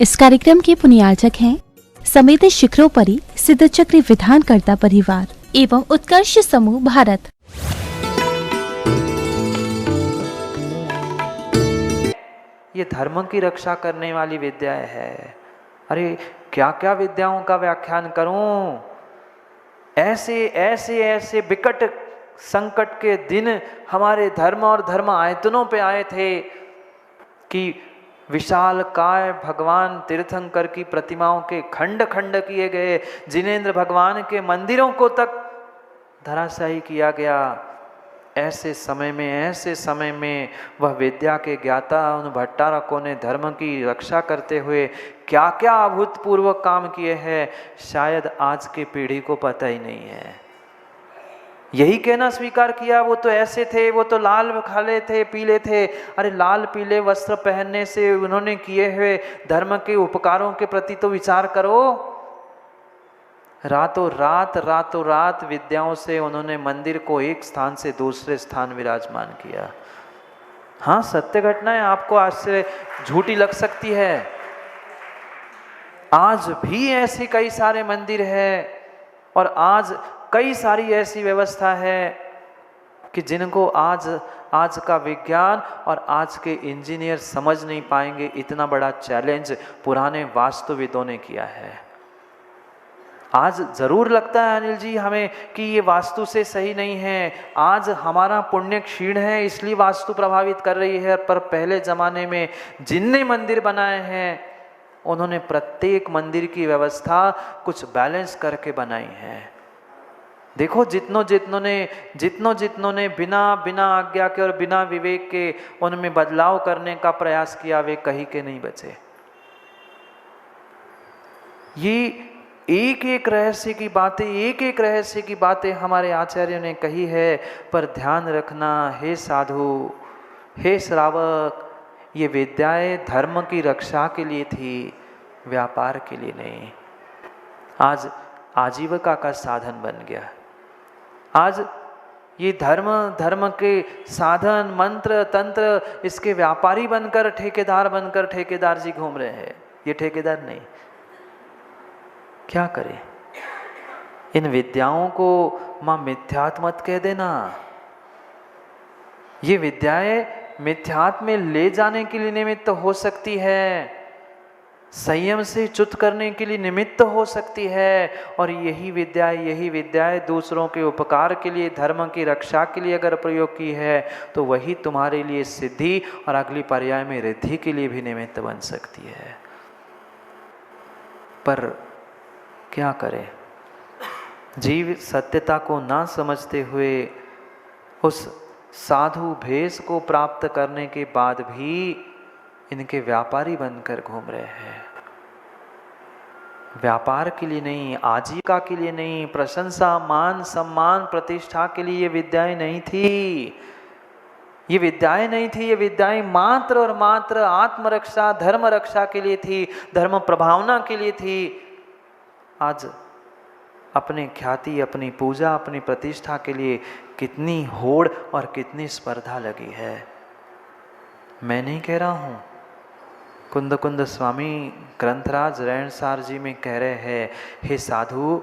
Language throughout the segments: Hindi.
इस कार्यक्रम के पुण्यार्चक हैं समेत शिखरोपरि सिद्धचक्र विधानकर्ता परिवार एवं उत्कर्ष समूह भारत। ये धर्म की रक्षा करने वाली विद्या है। अरे क्या क्या विद्याओं का व्याख्यान करूं। ऐसे ऐसे ऐसे विकट संकट के दिन हमारे धर्म और धर्म आयतनों पे आए थे कि विशाल काय भगवान तीर्थंकर की प्रतिमाओं के खंड खंड किए गए, जिनेंद्र भगवान के मंदिरों को तक धराशायी किया गया। ऐसे समय में वह विद्या के ज्ञाता उन भट्टारकों ने धर्म की रक्षा करते हुए क्या क्या अभूतपूर्व काम किए हैं, शायद आज की पीढ़ी को पता ही नहीं है। यही कहना स्वीकार किया, वो तो ऐसे थे, वो तो लाल खाले थे, पीले थे। अरे लाल पीले वस्त्र पहनने से उन्होंने किए हुए धर्म के उपकारों के प्रति तो विचार करो। रातों रात विद्याओं से उन्होंने मंदिर को एक स्थान से दूसरे स्थान विराजमान किया। हाँ, सत्य घटना है, आपको आश्चर्य झूठी लग सकती है। आज भी ऐसे कई सारे मंदिर हैं और आज कई सारी ऐसी व्यवस्था है कि जिनको आज का विज्ञान और आज के इंजीनियर समझ नहीं पाएंगे। इतना बड़ा चैलेंज पुराने वास्तुविदों ने किया है। आज जरूर लगता है अनिल जी हमें कि ये वास्तु से सही नहीं है, आज हमारा पुण्य क्षीण है इसलिए वास्तु प्रभावित कर रही है। पर पहले जमाने में जिनने मंदिर बनाए हैं उन्होंने प्रत्येक मंदिर की व्यवस्था कुछ बैलेंस करके बनाई है। देखो जितनों ने बिना आज्ञा के और बिना विवेक के उनमें बदलाव करने का प्रयास किया, वे कहीं के नहीं बचे। ये एक एक रहस्य की बातें हमारे आचार्यों ने कही है। पर ध्यान रखना हे साधु, हे श्रावक, ये विद्याएं धर्म की रक्षा के लिए थी, व्यापार के लिए नहीं। आज आजीविका का साधन बन गया। आज ये धर्म के साधन मंत्र तंत्र इसके व्यापारी बनकर ठेकेदार जी घूम रहे हैं। ये ठेकेदार नहीं, क्या करें। इन विद्याओं को मां मिथ्यात्व मत कह देना। ये विद्याएं मिथ्यात्व में ले जाने के लिए निमित्त हो सकती है, संयम से च्युत करने के लिए निमित्त हो सकती है। और यही विद्याएं दूसरों के उपकार के लिए, धर्म की रक्षा के लिए अगर प्रयोग की है तो वही तुम्हारे लिए सिद्धि और अगली पर्याय में रिद्धि के लिए भी निमित्त बन सकती है। पर क्या करें, जीव सत्यता को ना समझते हुए उस साधु भेष को प्राप्त करने के बाद भी इनके व्यापारी बनकर घूम रहे हैं। व्यापार के लिए नहीं, आजीविका के लिए नहीं, प्रशंसा मान सम्मान प्रतिष्ठा के लिए ये विद्याएं नहीं थी। ये विद्याएं मात्र और मात्र आत्मरक्षा धर्म रक्षा के लिए थी, धर्म प्रभावना के लिए थी। आज अपने ख्याति, अपनी पूजा, अपनी प्रतिष्ठा के लिए कितनी होड़ और कितनी स्पर्धा लगी है। मैं नहीं कह रहा हूँ, कुंद स्वामी ग्रंथराज रैणसार जी में कह रहे हैं, हे साधु,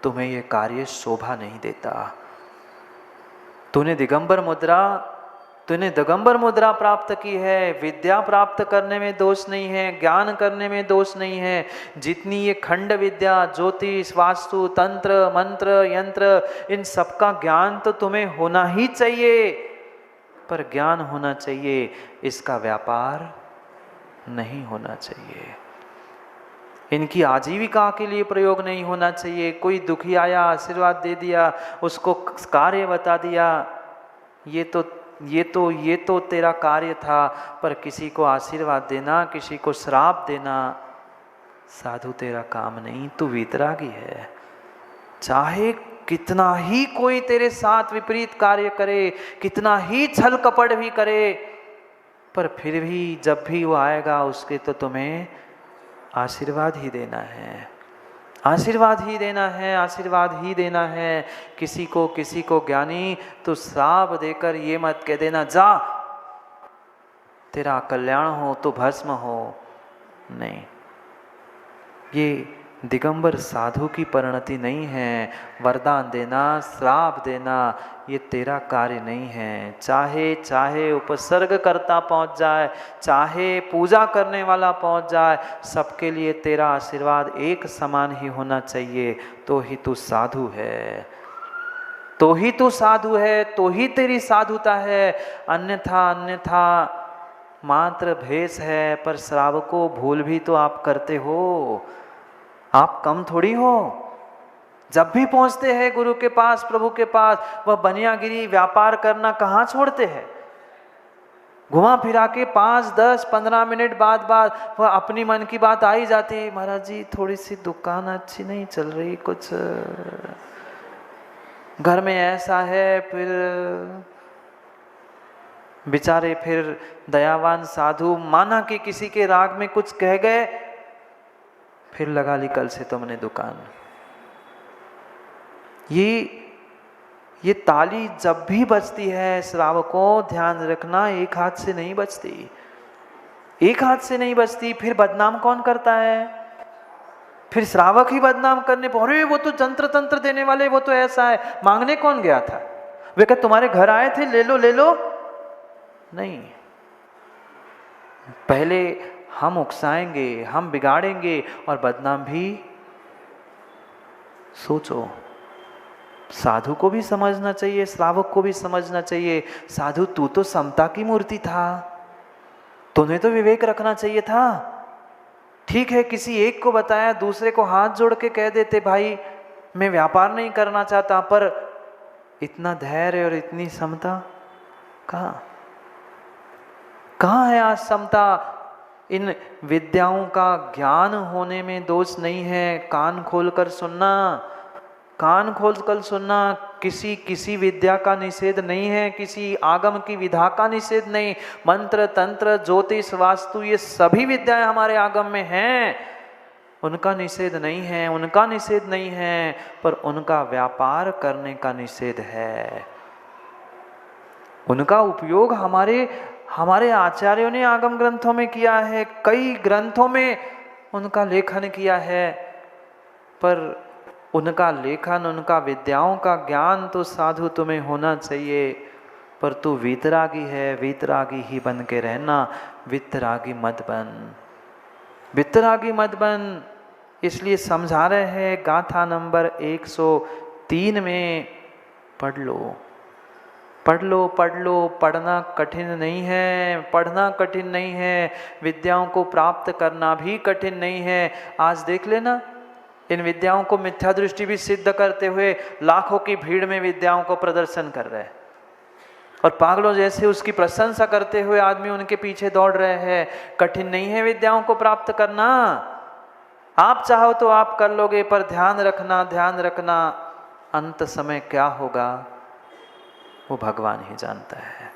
तुम्हें यह कार्य शोभा नहीं देता। तूने दिगंबर मुद्रा प्राप्त की है। विद्या प्राप्त करने में दोष नहीं है, ज्ञान करने में दोष नहीं है। जितनी ये खंड विद्या, ज्योतिष, वास्तु, तंत्र, मंत्र, यंत्र, इन सबका ज्ञान तो तुम्हें होना ही चाहिए। पर ज्ञान होना चाहिए, इसका व्यापार नहीं होना चाहिए। इनकी आजीविका के लिए प्रयोग नहीं होना चाहिए। कोई दुखी आया, आशीर्वाद दे दिया, उसको कार्य बता दिया, ये तो तेरा कार्य था। पर किसी को आशीर्वाद देना, किसी को श्राप देना, साधु तेरा काम नहीं। तू वीतरागी है। चाहे कितना ही कोई तेरे साथ विपरीत कार्य करे, कितना ही छल कपट भी करे, पर फिर भी जब भी वो आएगा उसके तो तुम्हें आशीर्वाद ही देना है। किसी को ज्ञानी तो श्राप देकर ये मत कह देना जा तेरा कल्याण हो तो भस्म हो, नहीं। ये दिगंबर साधु की परिणति नहीं है। वरदान देना, श्राप देना, ये तेरा कार्य नहीं है। चाहे चाहे उपसर्ग करता पहुंच जाए, चाहे पूजा करने वाला पहुंच जाए, सबके लिए तेरा आशीर्वाद एक समान ही होना चाहिए। तो ही तू साधु है, तो ही तू साधु है, तो ही तेरी साधुता है। अन्यथा मात्र भेष है। पर श्रावकों, भूल भी तो आप करते हो, आप कम थोड़ी हो। जब भी पहुंचते हैं गुरु के पास, प्रभु के पास, वह बनियागिरी व्यापार करना कहाँ छोड़ते हैं। घुमा फिरा के 5, 10, 15 मिनट बाद वह अपनी मन की बात आ ही जाती है। महाराज जी, थोड़ी सी दुकान अच्छी नहीं चल रही, कुछ घर में ऐसा है। फिर बेचारे, फिर दयावान साधु माना कि किसी के राग में कुछ कह गए, फिर लगा ली कल से तुमने दुकान। ये ताली जब भी बजती है श्रावकों, ध्यान रखना, एक हाथ से नहीं बजती, एक हाथ से नहीं बजती। फिर बदनाम कौन करता है? फिर श्रावक ही बदनाम करने, अरे वो तो जंत्र तंत्र देने वाले, वो तो ऐसा है। मांगने कौन गया था? वे क्या तुम्हारे घर आए थे, ले लो ले लो? नहीं, पहले हम उकसाएंगे, हम बिगाड़ेंगे और बदनाम भी। सोचो, साधु को भी समझना चाहिए, श्रावक को भी समझना चाहिए। साधु, तू तो समता की मूर्ति था, तुम्हें तो विवेक रखना चाहिए था। ठीक है, किसी एक को बताया, दूसरे को हाथ जोड़ के कह देते, भाई मैं व्यापार नहीं करना चाहता। पर इतना धैर्य और इतनी समता कहाँ है आज समता? इन विद्याओं का ज्ञान होने में दोष नहीं है। कान खोलकर सुनना, कान खोलकर सुनना। किसी विद्या का निषेध नहीं है, किसी आगम की विधा का निषेध नहीं। मंत्र, तंत्र, ज्योतिष, वास्तु, ये सभी विद्याएं हमारे आगम में हैं, उनका निषेध नहीं है, उनका निषेध नहीं है। पर उनका व्यापार करने का निषेध है। उनका उपयोग हमारे आचार्यों ने आगम ग्रंथों में किया है, कई ग्रंथों में उनका लेखन किया है। पर उनका लेखन, उनका विद्याओं का ज्ञान तो साधु तुम्हें होना चाहिए। पर तू वीतरागी है, वीतरागी ही बन के रहना, वितरागी मत बन, वितरागी मत बन। इसलिए समझा रहे हैं, गाथा नंबर 103 में पढ़ लो, पढ़ लो, पढ़ लो। पढ़ना कठिन नहीं है, पढ़ना कठिन नहीं है, विद्याओं को प्राप्त करना भी कठिन नहीं है। आज देख लेना, इन विद्याओं को मिथ्या दृष्टि भी सिद्ध करते हुए लाखों की भीड़ में विद्याओं को प्रदर्शन कर रहे हैं, और पागलों जैसे उसकी प्रशंसा करते हुए आदमी उनके पीछे दौड़ रहे हैं। कठिन नहीं है विद्याओं को प्राप्त करना, आप चाहो तो आप कर लोगे। पर ध्यान रखना, ध्यान रखना, अंत समय क्या होगा वो भगवान ही जानता है,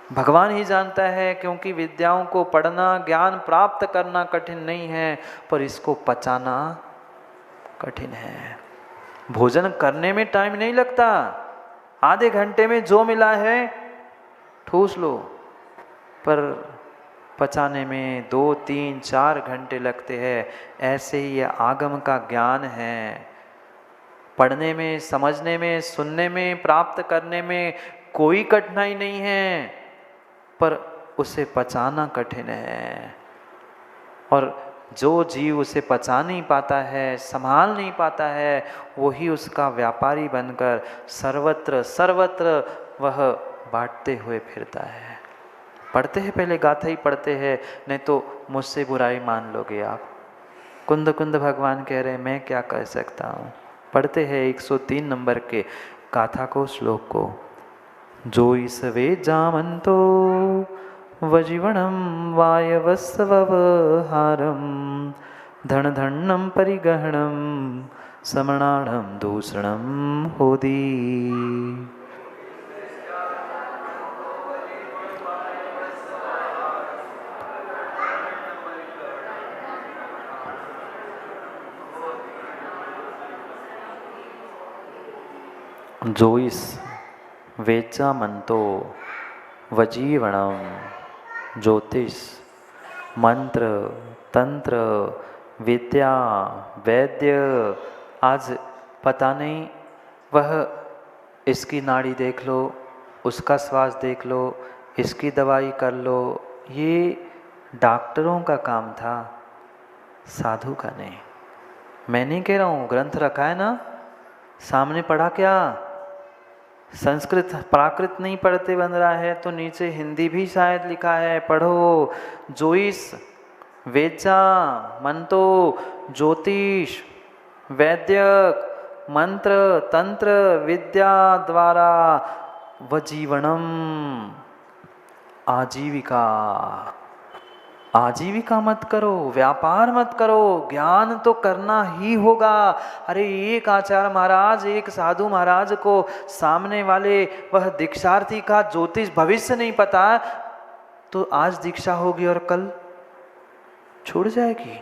भगवान ही जानता है। क्योंकि विद्याओं को पढ़ना, ज्ञान प्राप्त करना कठिन नहीं है, पर इसको पचाना कठिन है। भोजन करने में टाइम नहीं लगता, आधे घंटे में जो मिला है ठूस लो। पर पचाने में 2, 3, 4 घंटे लगते हैं। ऐसे ही यह आगम का ज्ञान है। पढ़ने में, समझने में, सुनने में, प्राप्त करने में कोई कठिनाई नहीं है, पर उसे पचाना कठिन है। और जो जीव उसे पचा नहीं पाता है, संभाल नहीं पाता है, वही उसका व्यापारी बनकर सर्वत्र सर्वत्र वह बांटते हुए फिरता है। पढ़ते हैं, पहले गाथा ही पढ़ते हैं, नहीं तो मुझसे बुराई मान लोगे आप। कुंद कुंद भगवान कह रहे हैं, मैं क्या कह सकता हूँ। पढ़ते हैं 103 नंबर के गाथा को, श्लोक को। जो इस वे जामंतो वजीवणम वायवस्वहारम धन धन्नम परिगहणम समणाणम दूषणम होदी। जो इस वेचा मंतो वजीवणम, ज्योतिष, मंत्र, तंत्र, विद्या, वैद्य, आज पता नहीं वह इसकी नाड़ी देख लो, उसका श्वास देख लो, इसकी दवाई कर लो, ये डॉक्टरों का काम था, साधु का नहीं। मैं नहीं कह रहा हूँ, ग्रंथ रखा है ना सामने, पढ़ा क्या? संस्कृत प्राकृत नहीं पढ़ते बन रहा है तो नीचे हिंदी भी शायद लिखा है, पढ़ो। जोइस, वेचा, मंतो, ज्योतिष, वैद्यक, मंत्र, तंत्र, विद्या द्वारा वजीवनम, आजीविका। आजीविका मत करो, व्यापार मत करो, ज्ञान तो करना ही होगा। अरे एक आचार्य महाराज, एक साधु महाराज को सामने वाले वह दीक्षार्थी का ज्योतिष भविष्य नहीं पता, तो आज दीक्षा होगी और कल छूट जाएगी।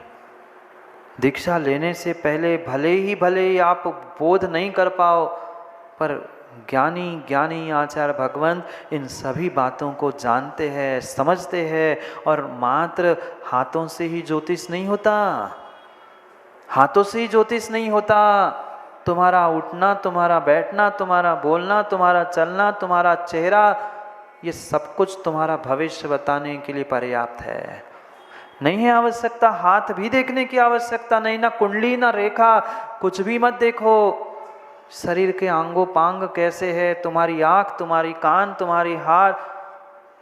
दीक्षा लेने से पहले भले ही आप बोध नहीं कर पाओ, पर ज्ञानी आचार्य भगवंत इन सभी बातों को जानते हैं, समझते हैं। और मात्र हाथों से ही ज्योतिष नहीं होता, हाथों से ही ज्योतिष नहीं होता। तुम्हारा उठना, तुम्हारा बैठना, तुम्हारा बोलना, तुम्हारा चलना, तुम्हारा चेहरा, ये सब कुछ तुम्हारा भविष्य बताने के लिए पर्याप्त है। नहीं है आवश्यकता हाथ भी देखने की आवश्यकता नहीं, ना कुंडली ना रेखा, कुछ भी मत देखो। शरीर के आंगों पांग कैसे है, तुम्हारी आँख, तुम्हारी कान, तुम्हारी हाथ,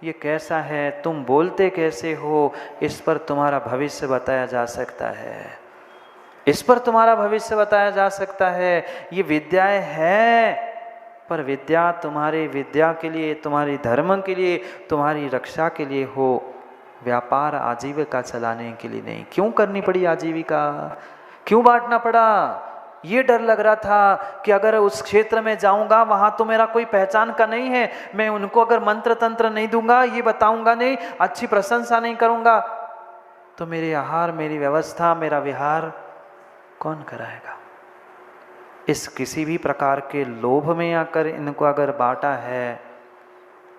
ये कैसा है, तुम बोलते कैसे हो, इस पर तुम्हारा भविष्य बताया जा सकता है, इस पर तुम्हारा भविष्य बताया जा सकता है। ये विद्याएं हैं, पर विद्या तुम्हारे विद्या के लिए, तुम्हारी धर्म के लिए, तुम्हारी रक्षा के लिए हो, व्यापार आजीविका चलाने के लिए नहीं। क्यों करनी पड़ी आजीविका, क्यों बांटना पड़ा? ये डर लग रहा था कि अगर उस क्षेत्र में जाऊंगा वहां तो मेरा कोई पहचान का नहीं है, मैं उनको अगर मंत्र तंत्र नहीं दूंगा, ये बताऊंगा नहीं, अच्छी प्रशंसा नहीं करूंगा, तो मेरे आहार, मेरी व्यवस्था, मेरा विहार कौन कराएगा? इस किसी भी प्रकार के लोभ में आकर इनको अगर बांटा है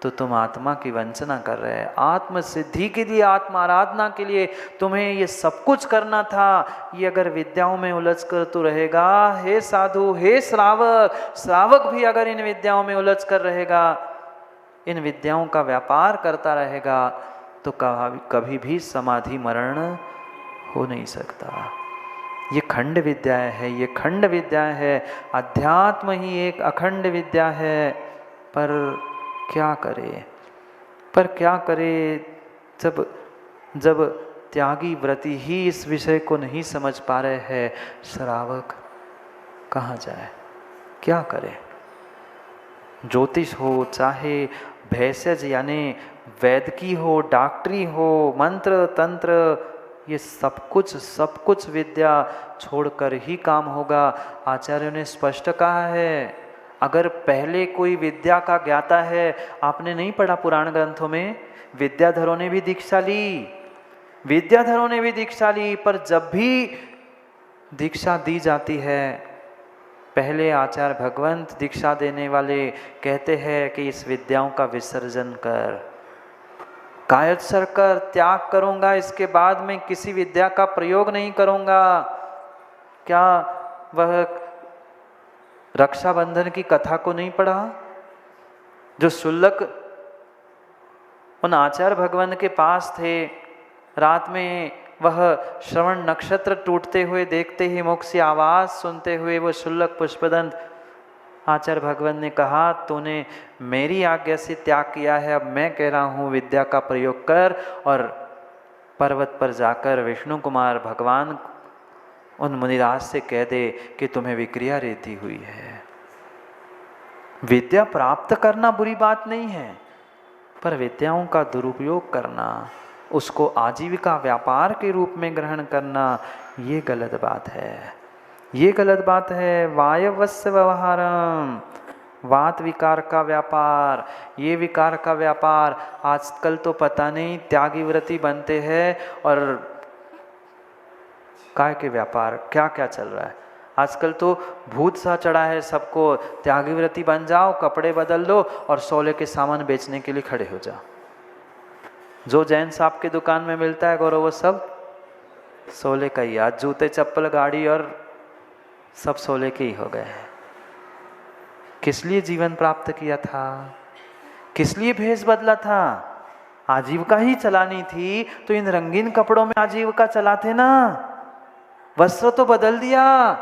तो तुम आत्मा की वंचना कर रहे हैं। आत्म सिद्धि के लिए, आत्म आराधना के लिए तुम्हें ये सब कुछ करना था। ये अगर विद्याओं में उलझ कर तू रहेगा, हे साधु, हे श्रावक, श्रावक भी अगर इन विद्याओं में उलझ कर रहेगा, इन विद्याओं का व्यापार करता रहेगा, तो कभी भी समाधि मरण हो नहीं सकता। ये खंड विद्याएं है, ये खंड विद्या है। अध्यात्म ही एक अखंड विद्या है। पर क्या करे, पर क्या करे जब त्यागी व्रती ही इस विषय को नहीं समझ पा रहे हैं, श्रावक कहाँ जाए, क्या करे? ज्योतिष हो, चाहे भेषज यानी वैद्यकी हो, डॉक्टरी हो, मंत्र तंत्र, ये सब कुछ विद्या छोड़कर ही काम होगा। आचार्यों ने स्पष्ट कहा है, अगर पहले कोई विद्या का ज्ञाता है, आपने नहीं पढ़ा पुराण ग्रंथों में, विद्याधरों ने भी दीक्षा ली, विद्याधरों ने भी दीक्षा ली, पर जब भी दीक्षा दी जाती है, पहले आचार्य भगवंत दीक्षा देने वाले कहते हैं कि इस विद्याओं का विसर्जन कर, कायोत्सर्ग कर, त्याग करूंगा, इसके बाद में किसी विद्या का प्रयोग नहीं करूंगा। क्या वह रक्षाबंधन की कथा को नहीं पढ़ा? जो शुल्लक उन आचार्य भगवान के पास थे, रात में वह श्रवण नक्षत्र टूटते हुए देखते ही, मुख से आवाज सुनते हुए वो शुल्लक पुष्पदंत, आचार्य भगवान ने कहा, तूने मेरी आज्ञा से त्याग किया है, अब मैं कह रहा हूँ विद्या का प्रयोग कर। और पर्वत पर जाकर विष्णु कुमार भगवान उन मुनिराज से कह दे कि तुम्हें विक्रिया रीति हुई है। विद्या प्राप्त करना बुरी बात नहीं है, पर विद्याओं का दुरुपयोग करना, उसको आजीविका व्यापार के रूप में ग्रहण करना, ये गलत बात है, ये गलत बात है। वायवस्य व्यवहारम, वात विकार का व्यापार, ये विकार का व्यापार आजकल तो पता नहीं त्यागी व्रती बनते हैं और काय के व्यापार क्या क्या चल रहा है। आजकल तो भूत सा चढ़ा है सबको, त्यागी व्रती बन जाओ, कपड़े बदल लो और सोले के सामान बेचने के लिए खड़े हो जाओ। जो जैन साहब की दुकान में मिलता है गौरव, वो सब सोले का ही, आज जूते चप्पल गाड़ी और सब सोले के ही हो गए हैं। किस लिए जीवन प्राप्त किया था, किस लिए भेष बदला था? आजीविका ही चलानी थी तो इन रंगीन कपड़ों में आजीविका चलाते ना। वस्त्र तो बदल दिया,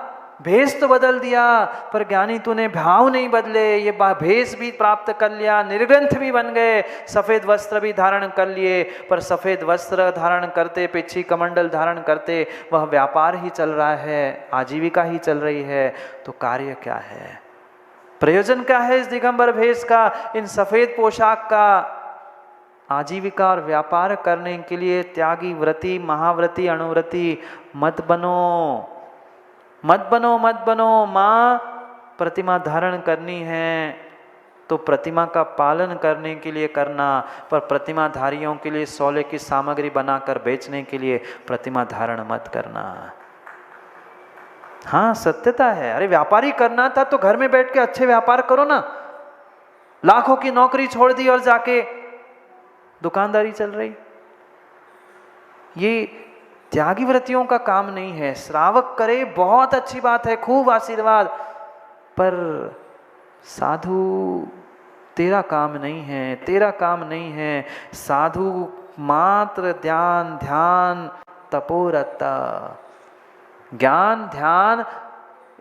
भेष तो बदल दिया, पर ज्ञानी तूने भाव नहीं बदले। ये भेष भी प्राप्त कर लिया, निर्ग्रंथ भी बन गए, सफेद वस्त्र भी धारण कर लिए, पर सफेद वस्त्र धारण करते, पिछी कमंडल धारण करते, वह व्यापार ही चल रहा है, आजीविका ही चल रही है। तो कार्य क्या है, प्रयोजन क्या है इस दिगंबर भेष का, इन सफेद पोशाक का? आजीविका और व्यापार करने के लिए त्यागी, व्रती, महाव्रती, अणुव्रती मत बनो, मत बनो, मत बनो। माँ प्रतिमा धारण करनी है तो प्रतिमा का पालन करने के लिए करना, पर प्रतिमाधारियों के लिए सोले की सामग्री बनाकर बेचने के लिए प्रतिमा धारण मत करना। हाँ, सत्यता है। अरे व्यापारी करना था तो घर में बैठ के अच्छे व्यापार करो ना। लाखों की नौकरी छोड़ दी और जाके दुकानदारी चल रही। ये त्यागी व्रतियों का काम नहीं है। श्रावक करे बहुत अच्छी बात है, खूब आशीर्वाद, पर साधु तेरा काम नहीं है, तेरा काम नहीं है। साधु मात्र ध्यान ध्यान तपोरता, ज्ञान ध्यान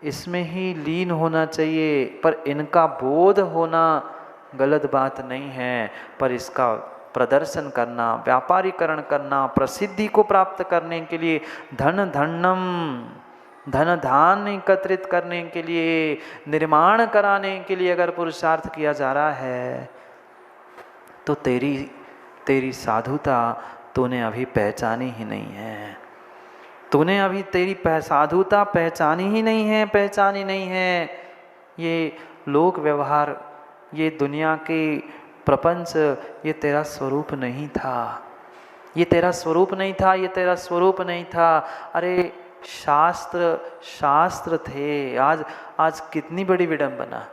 इसमें ही लीन होना चाहिए, पर इनका बोध होना गलत बात नहीं है। पर इसका प्रदर्शन करना, व्यापारीकरण करना, प्रसिद्धि को प्राप्त करने के लिए, धन धान एकत्रित करने के लिए, निर्माण कराने के लिए अगर पुरुषार्थ किया जा रहा है तो तेरी साधुता तूने अभी पहचानी ही नहीं है। तूने अभी तेरी साधुता पहचानी ही नहीं है, पहचानी नहीं है। ये लोक व्यवहार, ये दुनिया के प्रपंच, ये तेरा स्वरूप नहीं था, ये तेरा स्वरूप नहीं था, ये तेरा स्वरूप नहीं था। अरे शास्त्र थे। आज कितनी बड़ी विडंबना,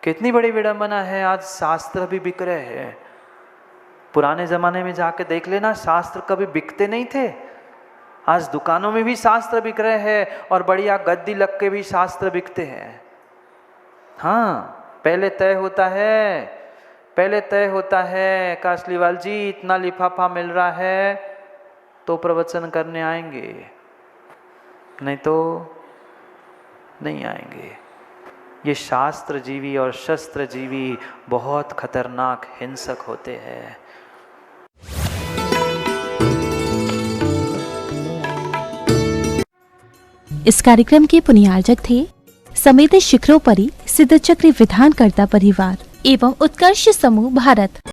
कितनी बड़ी विडंबना है। आज शास्त्र भी बिक रहे हैं। पुराने जमाने में जाके देख लेना, शास्त्र कभी बिकते नहीं थे। आज दुकानों में भी शास्त्र बिक रहे हैं और बढ़िया गद्दी लग के भी शास्त्र बिकते हैं। हाँ, पहले तय होता है कासलीवाल जी इतना लिफाफा मिल रहा है तो प्रवचन करने आएंगे, नहीं तो नहीं आएंगे। ये शास्त्र जीवी और शस्त्र जीवी बहुत खतरनाक हिंसक होते हैं। इस कार्यक्रम के पुण्यार्जक थे समेत शिखरोपरि सिद्धचक्र विधानकर्ता परिवार एवं उत्कर्ष समूह भारत।